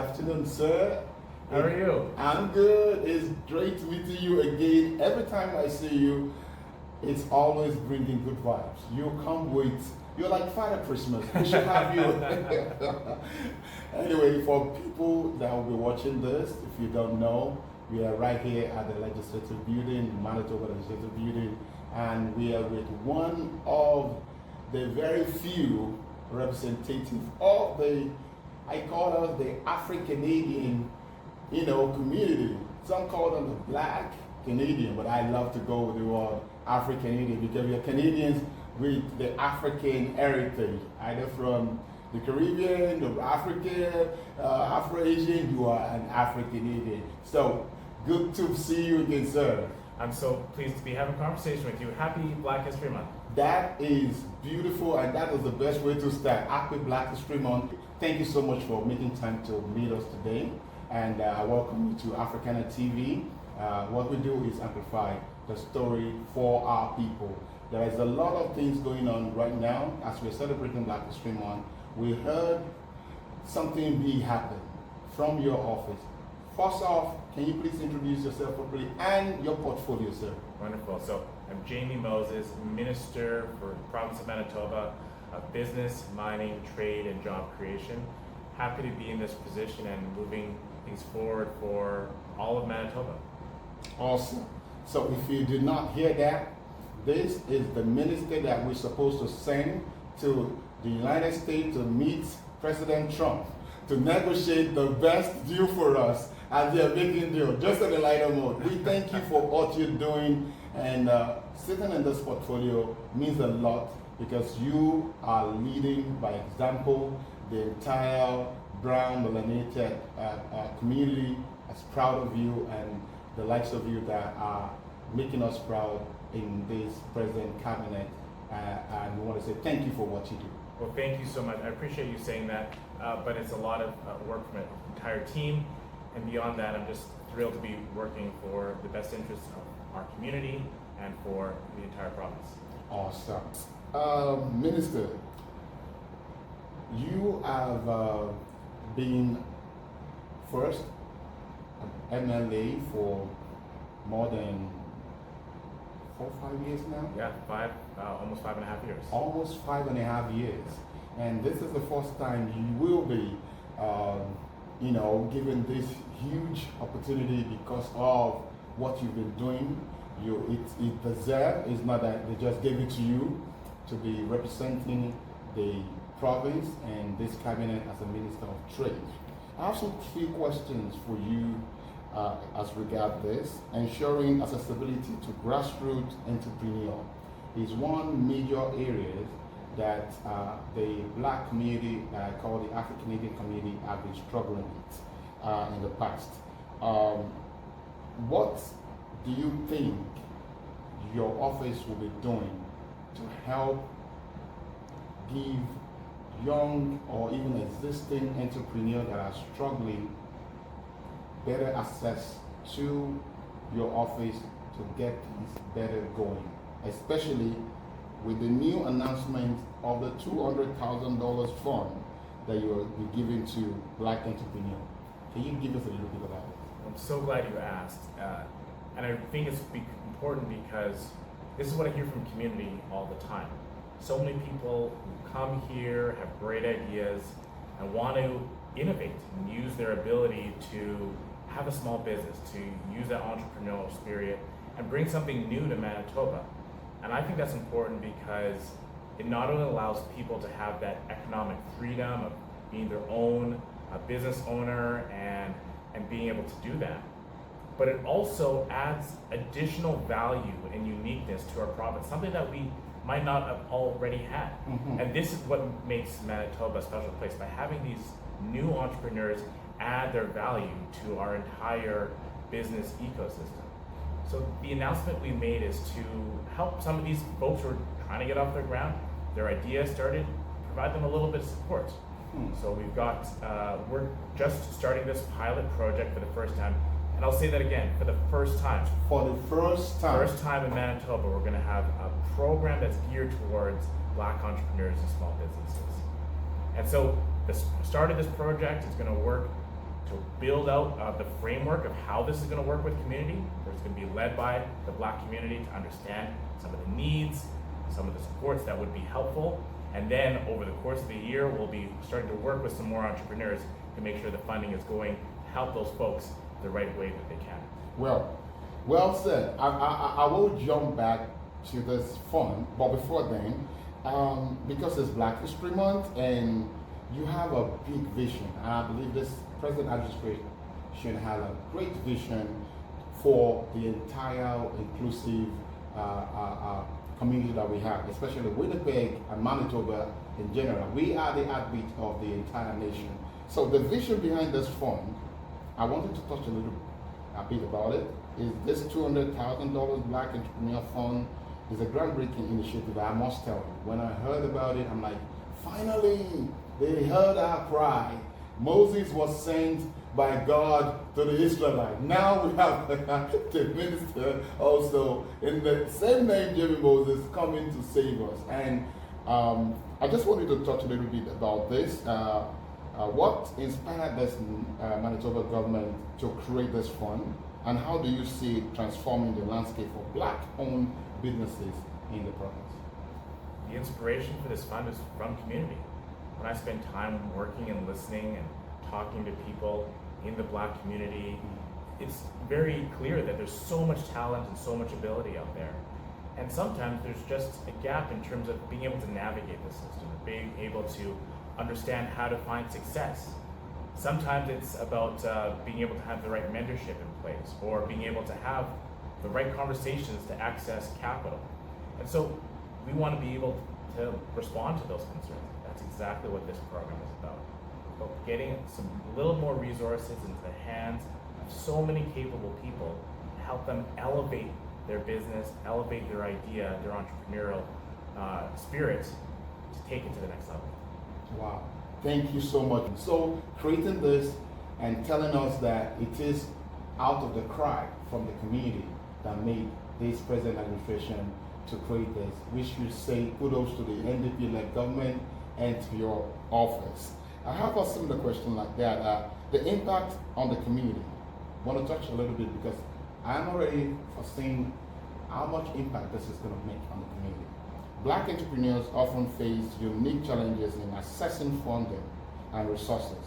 afternoon, sir. How are you? I'm good. It's great meeting you again. Every time I see you, it's always bringing good vibes. You come with, you're like Father Christmas. We should have you. Anyway, for people that will be watching this, if you don't know, we are right here at the Legislative Building, Manitoba Legislative Building, and we are with one of the very few representatives of the, I call us the Afro-Canadian, community. Some call them the Black Canadian, but I love to go with the word Afro-Canadian because we are Canadians with the African heritage, either from the Caribbean, the African, Afro-Asian, you are an Afro-Canadian. So, good to see you again, sir. I'm so pleased to be having a conversation with you. Happy Black History Month. That is beautiful, and that is the best way to start. Happy Black History Month. Thank you so much for making time to meet us today, and I welcome you to Africana TV. What we do is amplify the story for our people. There is a lot of things going on right now as we're celebrating Black History Month. We heard something big happen from your office. First off, can you please introduce yourself properly and your portfolio, sir? Wonderful. So I'm Jamie Moses, Minister for the Province of Manitoba of Business, Mining, Trade, and Job Creation. Happy to be in this position and moving things forward for all of Manitoba. Awesome. So if you did not hear that, this is the minister that we're supposed to send to the United States to meet President Trump to negotiate the best deal for us as they're making deal, just on the lighter mode. We thank you for what you're doing, and sitting in this portfolio means a lot because you are leading by example. The entire brown melanated community is proud of you, and the likes of you that are making us proud in this present cabinet, and we want to say thank you for what you do. Well, thank you so much. I appreciate you saying that, but it's a lot of work from an entire team, and beyond that, I'm just thrilled to be working for the best interests of our community and for the entire province. Awesome. Minister, you have been first an MLA for more than 4 or 5 years now? Yeah, almost 5.5 years. Almost 5.5 years. And this is the first time you will be, given this huge opportunity because of what you've been doing. It deserves. It's not that they just gave it to you to be representing the province and this cabinet as a Minister of Trade. I have some key questions for you as regard this. Ensuring accessibility to grassroots entrepreneur is one major area that the Black community, that I call the Afro-Canadian community, have been struggling with in the past. What do you think your office will be doing to help give young or even existing entrepreneurs that are struggling better access to your office to get things better going, especially with the new announcement of the $200,000 fund that you will be giving to Black entrepreneurs? Can you give us a little bit about it? I'm so glad you asked, and I think it's important because this is what I hear from community all the time. So many people who come here have great ideas and want to innovate and use their ability to have a small business, to use that entrepreneurial spirit and bring something new to Manitoba. And I think that's important because it not only allows people to have that economic freedom of being their own business owner and being able to do that, but it also adds additional value and uniqueness to our province, something that we might not have already had. Mm-hmm. And this is what makes Manitoba a special place, by having these new entrepreneurs add their value to our entire business ecosystem. So the announcement we made is to help some of these folks who are trying to get off their ground, their ideas started, provide them a little bit of support. So we've got, we're just starting this pilot project for the first time. And I'll say that again, for the first time. For the first time. First time in Manitoba, we're going to have a program that's geared towards Black entrepreneurs and small businesses. And so the start of this project is going to work to build out the framework of how this is going to work with community, where it's going to be led by the Black community to understand some of the needs, some of the supports that would be helpful. And then over the course of the year, we'll be starting to work with some more entrepreneurs to make sure the funding is going to help those folks the right way that they can. Well said. I will jump back to this fund, but before then, because it's Black History Month and you have a big vision, and I believe this present administration has a great vision for the entire inclusive community that we have, especially Winnipeg and Manitoba in general. We are the heartbeat of the entire nation. So the vision behind this fund, I wanted to touch a bit about it. Is this $200,000 Black Entrepreneur Fund is a groundbreaking initiative, I must tell you. When I heard about it, I'm like, finally, they heard our cry. Moses was sent by God to the Israelites. Now we have the minister also in the same name, Jimmy Moses, coming to save us. And I just wanted to touch a little bit about this. What inspired this Manitoba government to create this fund, and how do you see it transforming the landscape for Black-owned businesses in the province? The inspiration for this fund is from community. When I spend time working and listening and talking to people in the Black community, it's very clear that there's so much talent and so much ability out there. And sometimes there's just a gap in terms of being able to navigate the system, being able to understand how to find success. Sometimes it's about being able to have the right mentorship in place, or being able to have the right conversations to access capital. And so we want to be able to respond to those concerns. That's exactly what this program is about getting some little more resources into the hands of so many capable people to help them elevate their business, elevate their idea, their entrepreneurial spirit, to take it to the next level. Wow, thank you so much. So creating this and telling us that it is out of the cry from the community that made this present administration to create this. We should say kudos to the NDP-led government and to your office. I have a similar question like that. The impact on the community. I want to touch a little bit because I'm already foreseeing how much impact this is going to make on the community. Black entrepreneurs often face unique challenges in accessing funding and resources.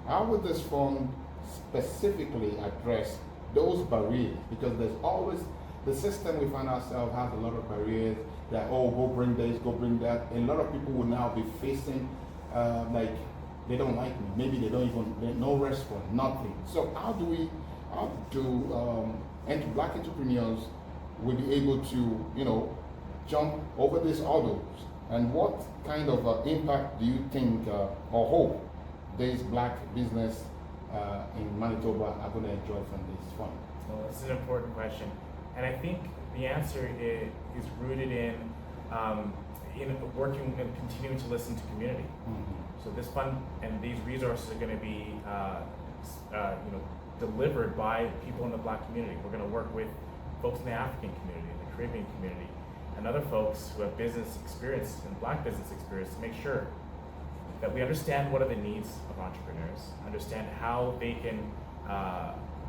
How will this fund specifically address those barriers? Because there's always, the system we find ourselves has a lot of barriers that, oh, go bring this, go bring that. And a lot of people will now be facing, like, they don't like me. Maybe they don't even, no response, nothing. So how do Black entrepreneurs will be able to, jump over these hurdles? And what kind of impact do you think or hope these Black business in Manitoba are going to enjoy from this fund? Well, this is an important question. And I think the answer is rooted in working and continuing to listen to community. Mm-hmm. So this fund and these resources are going to be delivered by people in the Black community. We're going to work with folks in the African community, in the Caribbean community, and other folks who have business experience and Black business experience to make sure that we understand what are the needs of entrepreneurs, understand how they can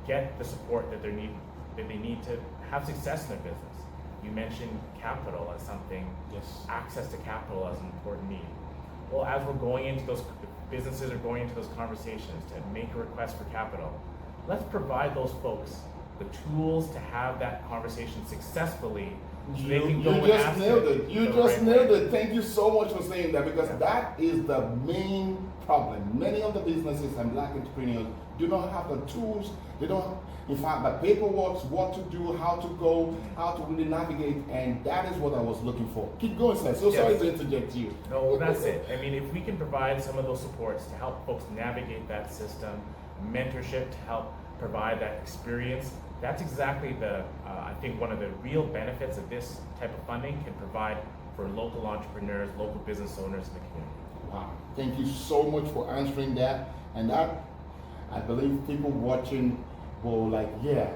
get the support that they need to have success in their business. You mentioned capital as something, yes. Access to capital as an important need. Well, as we're going into those, businesses are going into those conversations to make a request for capital, let's provide those folks the tools to have that conversation successfully. So they can go you just nailed it. You just nailed it. Thank you so much for saying that, because that is the main problem. Many of the businesses and Black entrepreneurs do not have the tools. They don't, in fact, the paperwork, what to do, how to go, how to really navigate, and that is what I was looking for. Keep going, sir. So sorry to interject you. No, well, that's it. I mean, if we can provide some of those supports to help folks navigate that system, mentorship to help provide that experience, that's exactly I think one of the real benefits of this type of funding can provide for local entrepreneurs, local business owners in the community. Wow, thank you so much for answering that. And that, I believe people watching will like, yeah,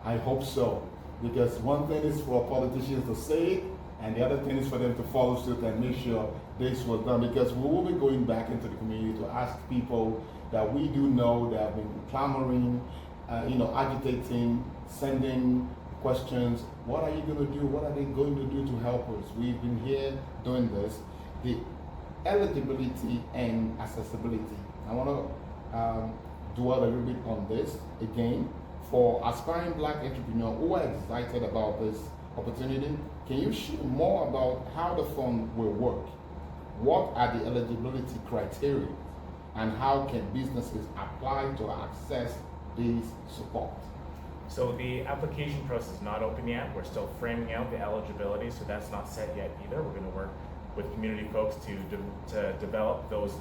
I hope so. Because one thing is for politicians to say it, and the other thing is for them to follow suit and make sure this was done, because we will be going back into the community to ask people that we do know that have been clamoring, agitating, sending questions. What are you going to do? What are they going to do to help us? We've been here doing this. The eligibility and accessibility. I want to dwell a little bit on this again. For aspiring Black entrepreneurs who are excited about this opportunity, can you share more about how the fund will work? What are the eligibility criteria, and how can businesses apply to access this support? So the application process is not open yet. We're still framing out the eligibility, so that's not set yet either. We're going to work with community folks to develop those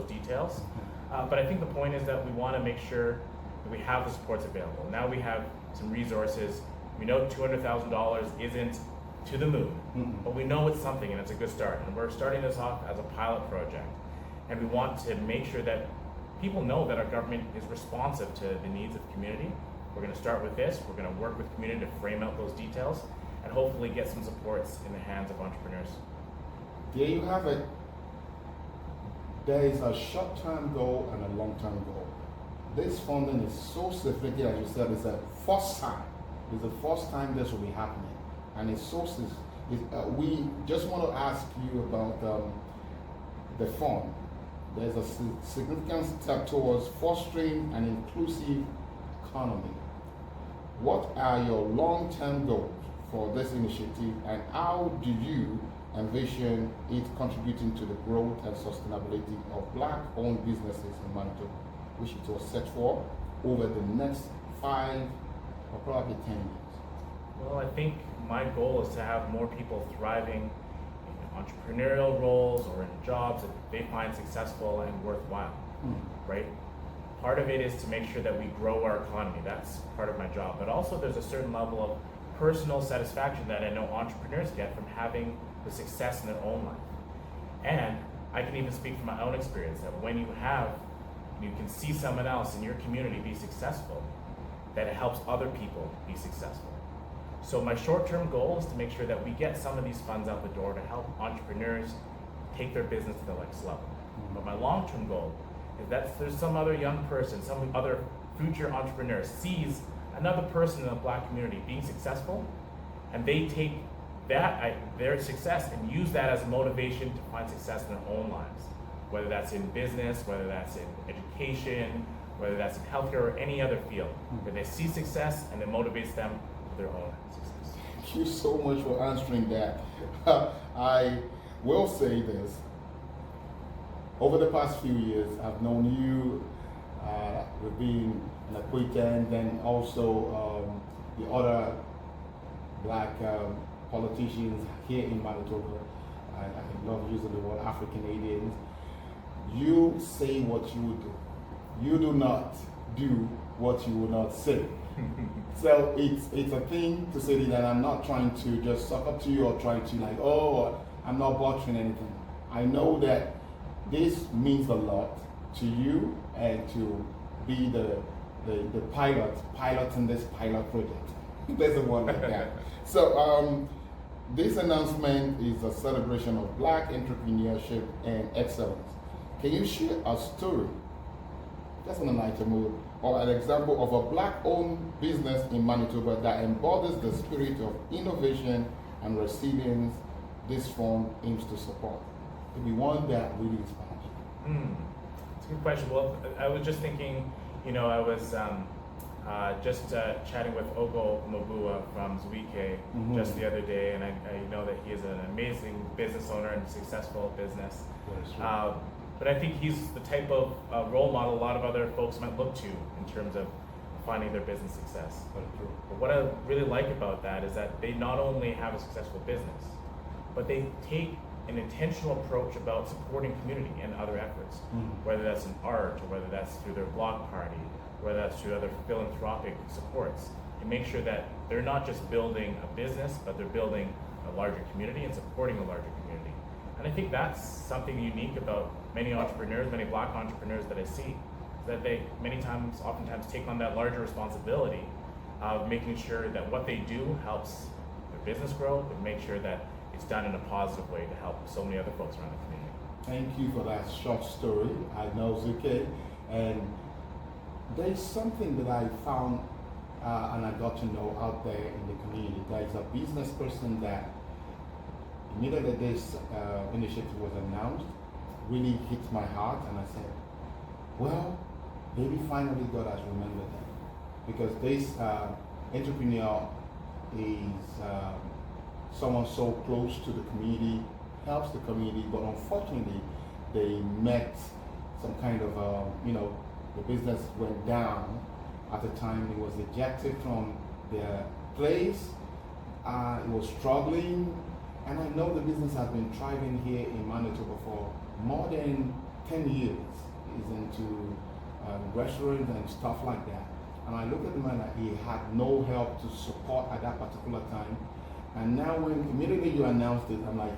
details. But I think the point is that we want to make sure that we have the supports available. Now we have some resources. We know $200,000 isn't to the moon, but we know it's something, and it's a good start. And we're starting this off as a pilot project, and we want to make sure that people know that our government is responsive to the needs of the community. We're going to start with this. We're going to work with community to frame out those details and hopefully get some supports in the hands of entrepreneurs. There you have it. There is a short-term goal and a long-term goal. This funding is so significant, as you said. It's a first time. It's the first time this will be happening, and it's so. We just want to ask you about the fund. There's a significant step towards fostering an inclusive economy. What are your long-term goals for this initiative, and how do you envision it contributing to the growth and sustainability of Black-owned businesses in Manitoba, which it was set for over the next 5 or probably 10 years? Well, I think my goal is to have more people thriving in entrepreneurial roles or in jobs that they find successful and worthwhile, right? Part of it is to make sure that we grow our economy. That's part of my job. But also there's a certain level of personal satisfaction that I know entrepreneurs get from having the success in their own life. And I can even speak from my own experience that when you can see someone else in your community be successful, that it helps other people be successful. So my short-term goal is to make sure that we get some of these funds out the door to help entrepreneurs take their business to the next level. But my long-term goal is that there's some other young person, some other future entrepreneur sees another person in the Black community being successful, and they take their success and use that as motivation to find success in their own lives, whether that's in business, whether that's in education, whether that's in healthcare or any other field, where they see success and it motivates them for their own success. Thank you so much for answering that. I will say this. Over the past few years, I've known you, we've been an acquaintance, and also the other Black politicians here in Manitoba. I love using the word Afro-Canadians. You say what you would do. You do not do what you will not say. So it's a thing to say that I'm not trying to just suck up to you or trying to I'm not butchering anything. I know that this means a lot to you, and to be the pilot in this pilot project. There's a word like that. So this announcement is a celebration of Black entrepreneurship and excellence. Can you share a story, just on a lighter mood, or an example of a Black-owned business in Manitoba that embodies the spirit of innovation and resilience this fund aims to support? To be one that really inspires you. It's a good question. Well, I was just thinking, I was just chatting with Ogo Mabua from Zwike just the other day, and I know that he is an amazing business owner and successful business. But I think he's the type of role model a lot of other folks might look to in terms of finding their business success. But what I really like about that is that they not only have a successful business, but they take an intentional approach about supporting community and other efforts, whether that's in art, or whether that's through their block party, whether that's through other philanthropic supports, and make sure that they're not just building a business, but they're building a larger community and supporting a larger community. And I think that's something unique about many entrepreneurs, many Black entrepreneurs that I see, that they oftentimes take on that larger responsibility of making sure that what they do helps their business grow, but make sure that it's done in a positive way to help so many other folks around the community. Thank you for that short story. I know it's okay. And there's something that I found and I got to know out there in the community. There's a business person that immediately this initiative was announced, really hit my heart, and I said, well, maybe finally God has remembered them. Because this entrepreneur is someone so close to the community, helps the community, but unfortunately, they met some kind of, the business went down at the time. It was ejected from their place. It was struggling. And I know the business has been thriving here in Manitoba for more than 10 years. It's into restaurants and stuff like that. And I look at the man that he had no help to support at that particular time. And now when immediately you announced it, I'm like,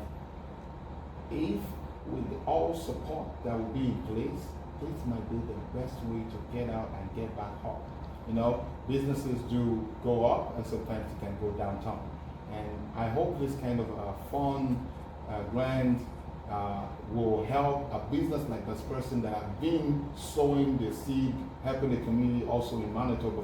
if with all support that will be in place, this might be the best way to get out and get back home. You know, businesses do go up and sometimes it can go downtown. And I hope this kind of fun, grant will help a business like this person that have been sowing the seed, helping the community also in Manitoba,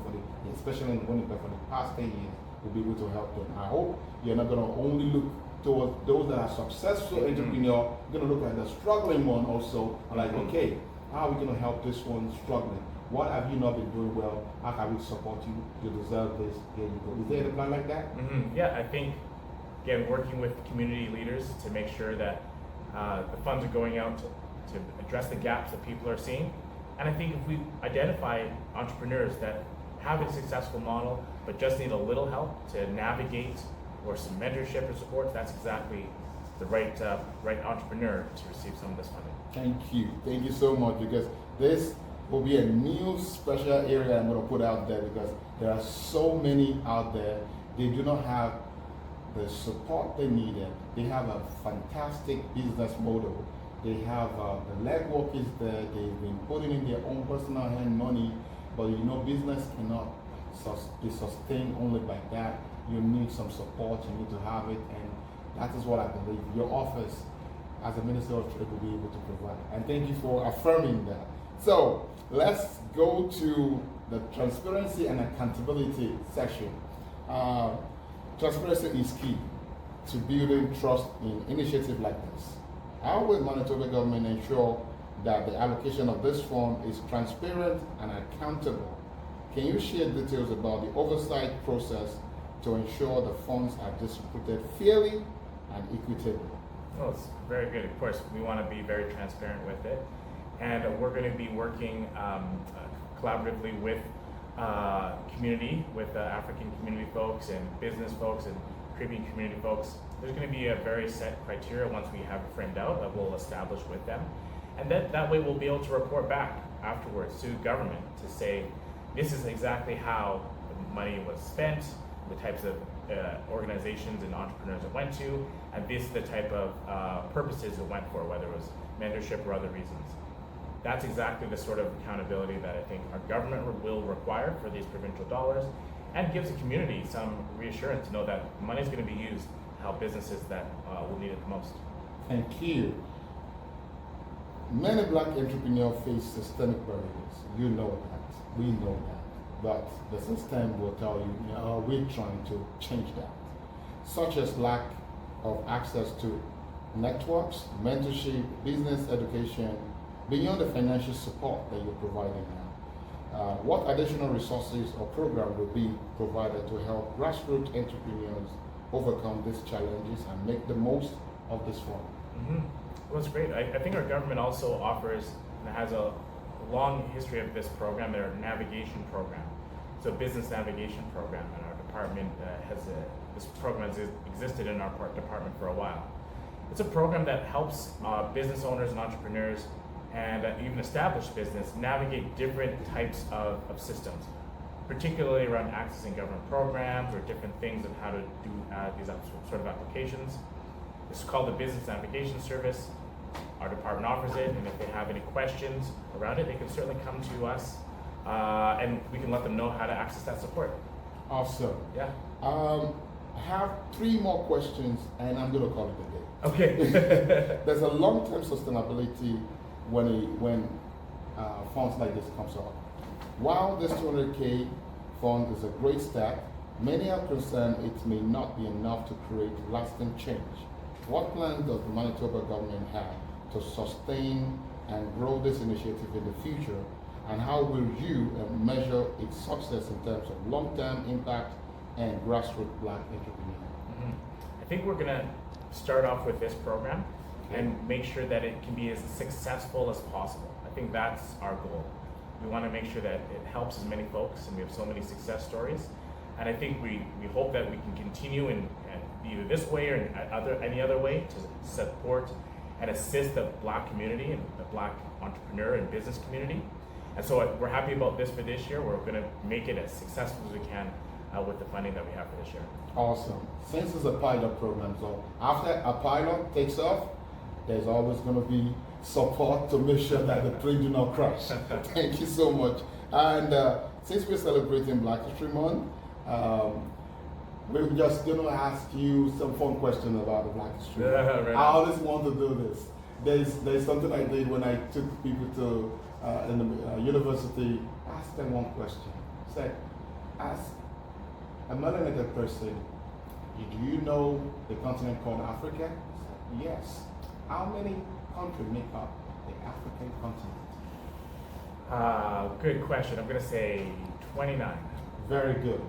especially in Winnipeg for the past 10 years, will be able to help them. I hope you're not going to only look towards those that are successful entrepreneur, you're going to look at the struggling one also, and like, okay, how are we going to help this one struggling? What have you not been doing well? How can we support you? You deserve this. Here you go. Is there a plan like that? Yeah, I think, again, working with community leaders to make sure that the funds are going out to address the gaps that people are seeing. And I think if we identify entrepreneurs that have a successful model but just need a little help to navigate or some mentorship or support, that's exactly the right entrepreneur to receive some of this funding. Thank you so much, because this will be a new special area I'm going to put out there, because there are so many out there. They do not have the support they needed. They have a fantastic business model. They have the legwork is there. They've been putting in their own personal hand money, but business cannot be sustained only by that. You need some support. You need to have it, and that is what I believe your office as a Minister of Trade will be able to provide. And thank you for affirming that. So let's go to the transparency and accountability section. Transparency is key to building trust in initiatives like this. How will Manitoba government ensure that the allocation of this fund is transparent and accountable? Can you share details about the oversight process to ensure the funds are distributed fairly and equitably? Well, it's very good. Of course, we want to be very transparent with it. And we're going to be working collaboratively with community, with African community folks and business folks and Caribbean community folks. There's going to be a very set criteria once we have it framed out that we'll establish with them. And that way we'll be able to report back afterwards to government to say, this is exactly how the money was spent, the types of organizations and entrepreneurs it went to, and this is the type of purposes it went for, whether it was mentorship or other reasons. That's exactly the sort of accountability that I think our government will require for these provincial dollars, and gives the community some reassurance to know that money is going to be used to help businesses that will need it the most. Thank you. Many black entrepreneurs face systemic barriers. You know that. We know that. But the system will tell you, we're trying to change that. Such as lack of access to networks, mentorship, business education, beyond the financial support that you're providing now. What additional resources or program will be provided to help grassroots entrepreneurs overcome these challenges and make the most of this fund? Well, it's great. I think our government also offers and has a long history of this program, their navigation program. So business navigation program, and our department this program has existed in our department for a while. It's a program that helps business owners and entrepreneurs and even established business navigate different types of systems, particularly around accessing government programs or different things of how to do these sort of applications. This is called the Business Navigation Service. Our department offers it, and if they have any questions around it, they can certainly come to us, and we can let them know how to access that support. Awesome. Yeah. I have 3 more questions, and I'm going to call it a day. Okay. There's a long-term sustainability when funds like this comes up. While this 200K fund is a great start, many are concerned it may not be enough to create lasting change. What plans does the Manitoba government have to sustain and grow this initiative in the future, and how will you measure its success in terms of long-term impact and grassroots Black entrepreneurs? Mm-hmm. I think we're going to start off with this program and make sure that it can be as successful as possible. I think that's our goal. We want to make sure that it helps as many folks, and we have so many success stories. And I think we hope that we can continue in either this way or in any other way to support and assist the Black community and the Black entrepreneur and business community. And so we're happy about this for this year. We're going to make it as successful as we can with the funding that we have for this year. Awesome. Since it's a pilot program, so after a pilot takes off, there's always going to be support to make sure that the plane do not crash. Thank you so much. And since we're celebrating Black History Month, we're just going to ask you some fun questions about the Black History Month. Right. I always want to do this. There's something I did when I took people to in the university. Ask them one question. Said, ask a melanated person, do you know the continent called Africa? Said, yes. How many countries make up the African continent? Good question. I'm going to say 29. Very good.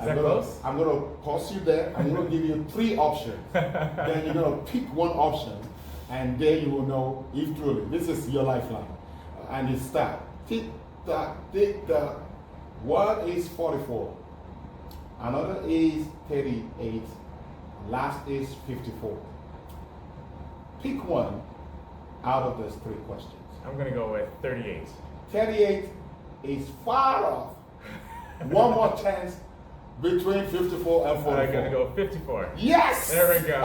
Is that close? I'm going to pause you there. I'm going to give you 3 options. Then you're going to pick one option, and then you will know if truly this is your lifeline. And you start. Tick tock, tick tock. One is 44. Another is 38. Last is 54. Pick one out of those 3 questions. I'm going to go with 38. 38 is far off. One more chance between 54 and 44. I'm going to go 54. Yes! There we go.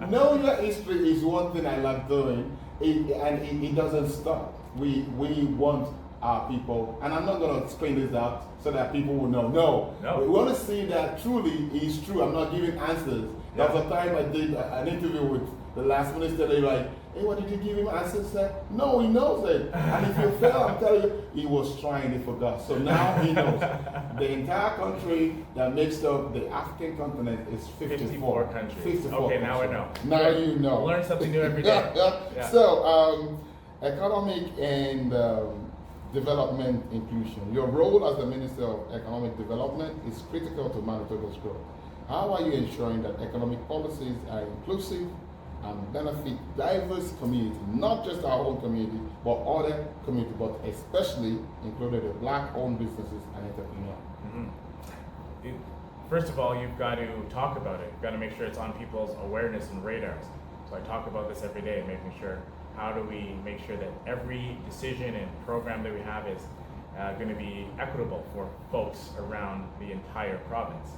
Knowing your history is one thing I like doing, and it doesn't stop. We want our people, and I'm not going to explain this out so that people will know. No. We want to see that truly is true. I'm not giving answers. Yeah. There was a time I did an interview with the last minister. They were like, hey, what did you give him answers? I said, no, he knows it. And if you fail, I'm telling you, he was trying, he forgot. So now he knows. The entire country that makes up the African continent is 54 countries. 54 okay, countries. now I know. Now you know. Learn something new every day. Yeah. So, economic and development inclusion. Your role as the Minister of Economic Development is critical to Manitoba's growth. How are you ensuring that economic policies are inclusive and benefit diverse communities, not just our own community, but other communities, but especially included the Black-owned businesses and entrepreneurs? Mm-hmm. First of all, you've got to talk about it. You've got to make sure it's on people's awareness and radars. So I talk about this every day, making sure, how do we make sure that every decision and program that we have is going to be equitable for folks around the entire province.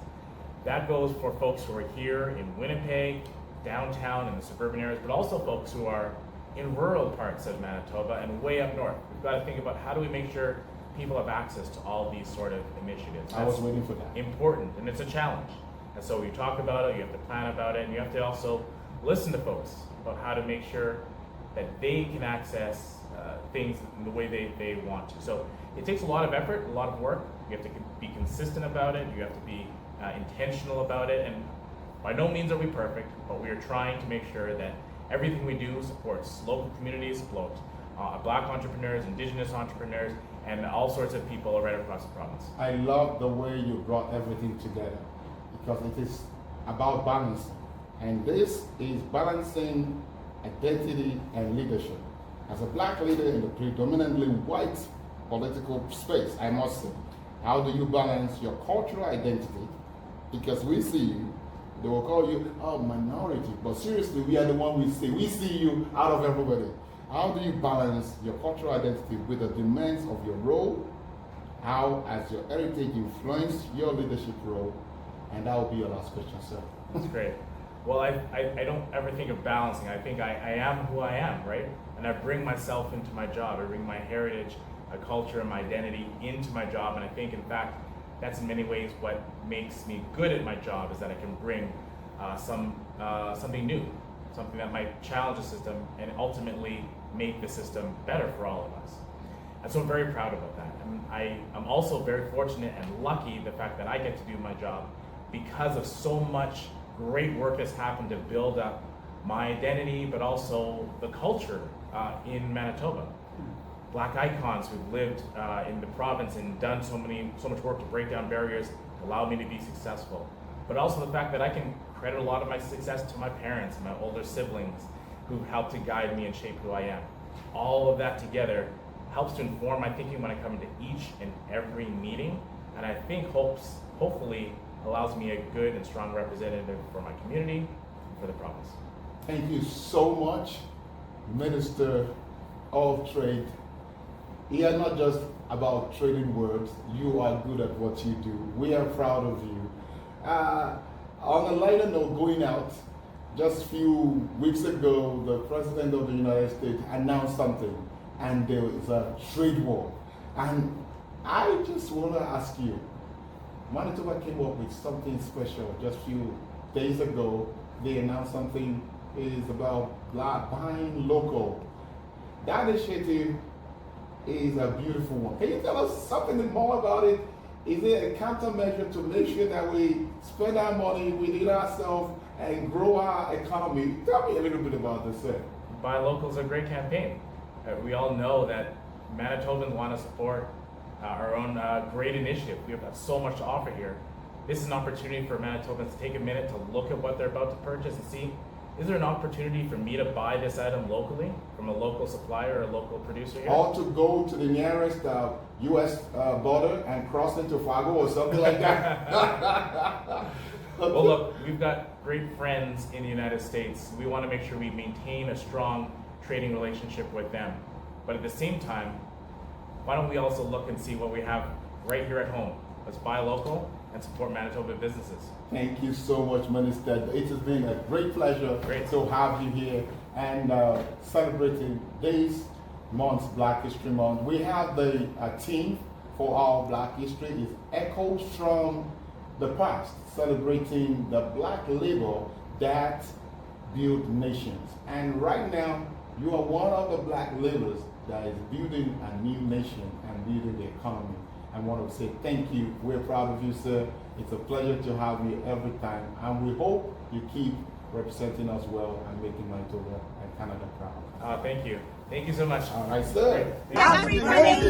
That goes for folks who are here in Winnipeg, downtown and the suburban areas, but also folks who are in rural parts of Manitoba and way up north. We've got to think about how do we make sure people have access to all these sort of initiatives. I was waiting for that. Important, and it's a challenge. And so you talk about it, you have to plan about it, and you have to also listen to folks about how to make sure that they can access things in the way they want to. So it takes a lot of effort, a lot of work. You have to be consistent about it. You have to be intentional about it. And by no means are we perfect, but we are trying to make sure that everything we do supports local communities, Black entrepreneurs, Indigenous entrepreneurs, and all sorts of people right across the province. I love the way you brought everything together, because it is about balancing. And this is balancing identity and leadership. As a Black leader in the predominantly white political space, I must say, how do you balance your cultural identity? Because we see you, they will call you, oh, minority, but seriously, we are the one we see. We see you out of everybody. How do you balance your cultural identity with the demands of your role? How has your heritage influenced your leadership role? And that will be your last question, sir. That's great. Well, I don't ever think of balancing. I think I am who I am, right? And I bring myself into my job. I bring my heritage, my culture, and my identity into my job. And I think, in fact, that's in many ways what makes me good at my job, is that I can bring something new, something that might challenge the system and ultimately make the system better for all of us. And so I'm very proud about that. And I'm also very fortunate and lucky the fact that I get to do my job because of so much great work that's happened to build up my identity, but also the culture in Manitoba. Black icons who've lived in the province and done so much work to break down barriers, allowed me to be successful. But also the fact that I can credit a lot of my success to my parents and my older siblings who helped to guide me and shape who I am. All of that together helps to inform my thinking when I come into each and every meeting, and I think hopefully allows me a good and strong representative for my community and for the province. Thank you so much, Minister of Trade. You are not just about trading words, you are good at what you do. We are proud of you. On a lighter note, going out, just a few weeks ago, the President of the United States announced something, and there was a trade war. And I just want to ask you, Manitoba came up with something special just a few days ago. They announced something is about buying local. That initiative is a beautiful one. Can you tell us something more about it? Is it a countermeasure to make sure that we spend our money within ourselves and grow our economy? Tell me a little bit about this, sir. Buy Local is a great campaign. We all know that Manitobans want to support our own great initiative. We have got so much to offer here. This is an opportunity for Manitobans to take a minute to look at what they're about to purchase and see, is there an opportunity for me to buy this item locally from a local supplier or a local producer here? Or to go to the nearest U.S. Border and cross into Fargo or something like that? Well, look, we've got great friends in the United States. We want to make sure we maintain a strong trading relationship with them. But at the same time, why don't we also look and see what we have right here at home? Let's buy local and support Manitoba businesses. Thank you so much, Minister. It has been a great pleasure to have you here and celebrating this month's Black History Month. We have the theme for our Black History is Echoes from the Past, celebrating the Black labor that built nations. And right now, you are one of the Black laborers that is building a new nation and building the economy. I want to say thank you. We're proud of you, sir. It's a pleasure to have you every time. And we hope you keep representing us well and making Manitoba and Canada proud. Thank you. Thank you so much. All right, sir. Great. Thank you. Happy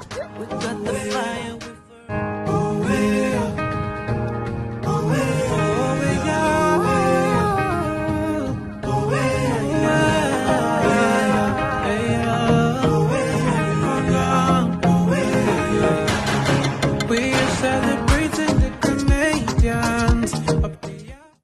Canadian!